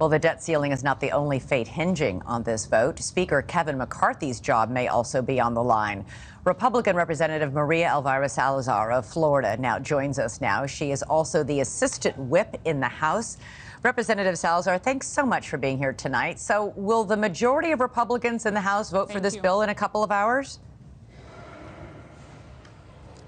Well, the debt ceiling is not the only fate hinging on this vote. Speaker Kevin McCarthy's job may also be on the line. Republican Representative Maria Elvira Salazar of Florida now joins us now. She is also the assistant whip in the House. Representative Salazar, thanks so much for being here tonight. So will the majority of Republicans in the House vote for this bill in a couple of hours?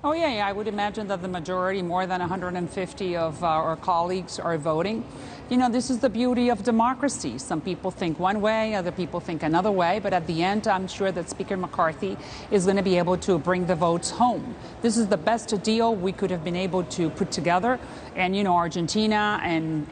Oh, yeah, I would imagine that the majority, more than 150 of our colleagues, are voting. You know, this is the beauty of democracy. Some people think one way, other people think another way, but at the end, I'm sure that Speaker McCarthy is going to be able to bring the votes home. This is the best deal we could have been able to put together. And, you know, Argentina and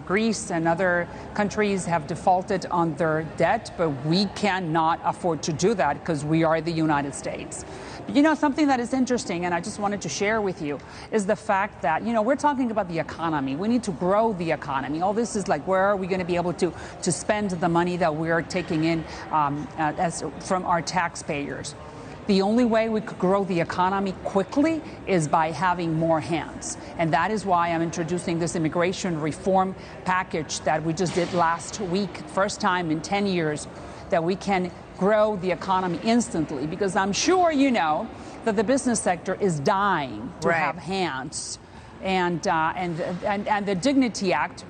Greece and other countries have defaulted on their debt, but we cannot afford to do that because we are the United States. But, you know, something that is interesting, and I just wanted to share with you, is the fact that, you know, we're talking about the economy. We need to grow the economy. All this is like, where are we going to be able to spend the money that we're taking in from our taxpayers? The only way we could grow the economy quickly is by having more hands. And that is why I'm introducing this immigration reform package that we just did last week, first time in 10 years, that we can grow the economy instantly. Because I'm sure you know that the business sector is dying to have hands. And the Dignity Act,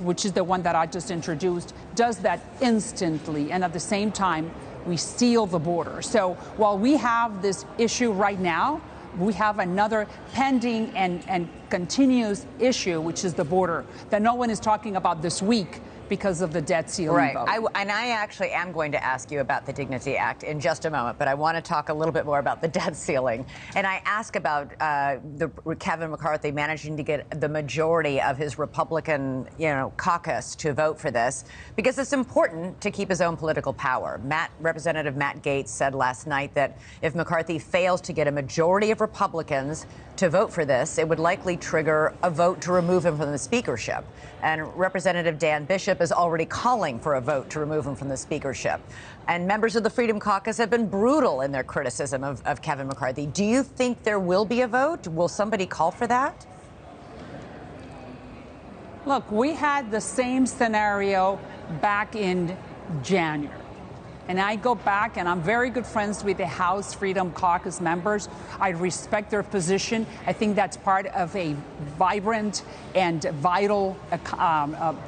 which is the one that I just introduced, does that instantly. And at the same time, we seal the border. So while we have this issue right now, we have another pending and continuous issue, which is the border, that no one is talking about this week because of the debt ceiling vote. And I actually am going to ask you about the Dignity Act in just a moment, but I want to talk a little bit more about the debt ceiling. And I ask about Kevin McCarthy managing to get the majority of his Republican, caucus to vote for this, because it's important to keep his own political power. Representative Matt Gaetz said last night that if McCarthy fails to get a majority of Republicans to vote for this, it would likely trigger a vote to remove him from the speakership. And Representative Dan Bishop is already calling for a vote to remove him from the speakership. And members of the Freedom Caucus have been brutal in their criticism of Kevin McCarthy. Do you think there will be a vote? Will somebody call for that? Look, we had the same scenario back in January. And I go back, and I'm very good friends with the House Freedom Caucus members. I respect their position. I think that's part of a vibrant and vital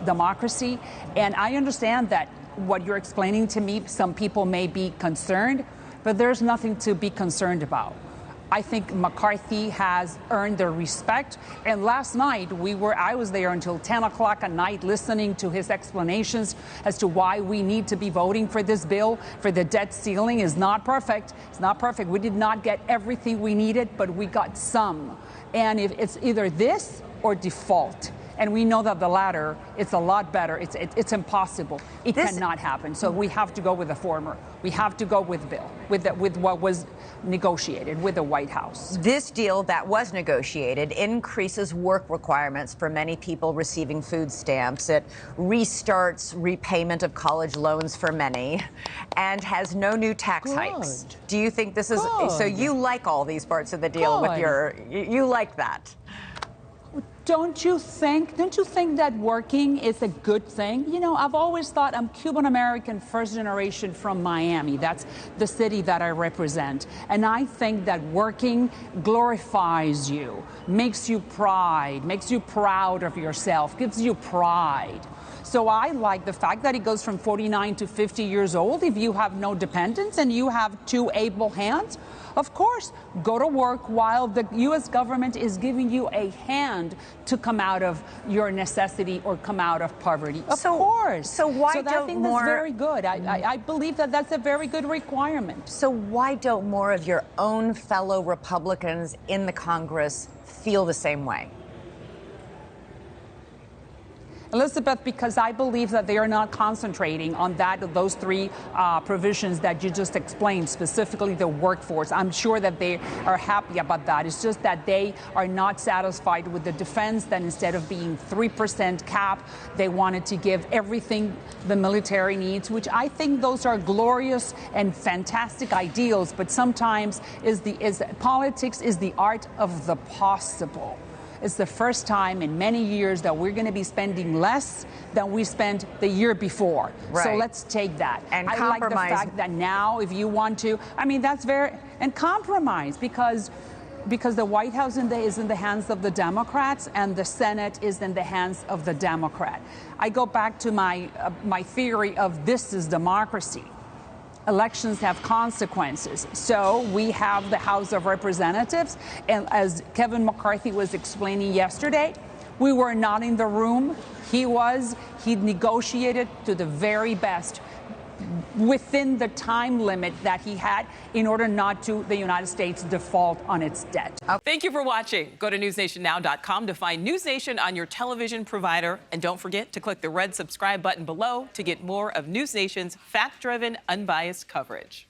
democracy. And I understand that what you're explaining to me, some people may be concerned, but there's nothing to be concerned about. I think McCarthy has earned their respect. And last night, I was there until 10 o'clock at night listening to his explanations as to why we need to be voting for this bill. For the debt ceiling is not perfect. It's not perfect. We did not get everything we needed, but we got some. And if it's either this or default. And we know that the latter, it's a lot better. It's impossible. It cannot happen. So we have to go with the former. We have to go with bill, with what was negotiated with the White House. This deal that was negotiated increases work requirements for many people receiving food stamps. It restarts repayment of college loans for many and has no new tax hikes. Do you think this is, so you like all these parts of the deal with you like that? Don't you think that working is a good thing? You know, I've always thought I'm Cuban-American first generation from Miami. That's the city that I represent. And I think that working glorifies you, makes you proud of yourself, gives you pride. So I like the fact that it goes from 49 to 50 years old. If you have no dependents and you have two able hands, of course, go to work while the U.S. government is giving you a hand to come out of your necessity or come out of poverty. Of course. So why don't I think that's very good. I believe that that's a very good requirement. So why don't more of your own fellow Republicans in the Congress feel the same way? Elizabeth, because I believe that they are not concentrating on those three provisions that you just explained, specifically the workforce. I'm sure that they are happy about that. It's just that they are not satisfied with the defense, that instead of being 3% cap, they wanted to give everything the military needs, which I think those are glorious and fantastic ideals. But sometimes politics is the art of the possible. It's the first time in many years that we're going to be spending less than we spent the year before. Right. So let's take that. And I like the fact that now, if you want to, I mean, that's very, and compromise, because the White House is in the hands of the Democrats and the Senate is in the hands of the Democrat. I go back to my theory of this is democracy. Elections have consequences. So we have the House of Representatives, and as Kevin McCarthy was explaining yesterday, we were not in the room. He negotiated to the very best within the time limit that he had in order not to the United States default on its debt. Thank you for watching. Go to newsnationnow.com to find NewsNation on your television provider. And don't forget to click the red subscribe button below to get more of NewsNation's fact-driven, unbiased coverage.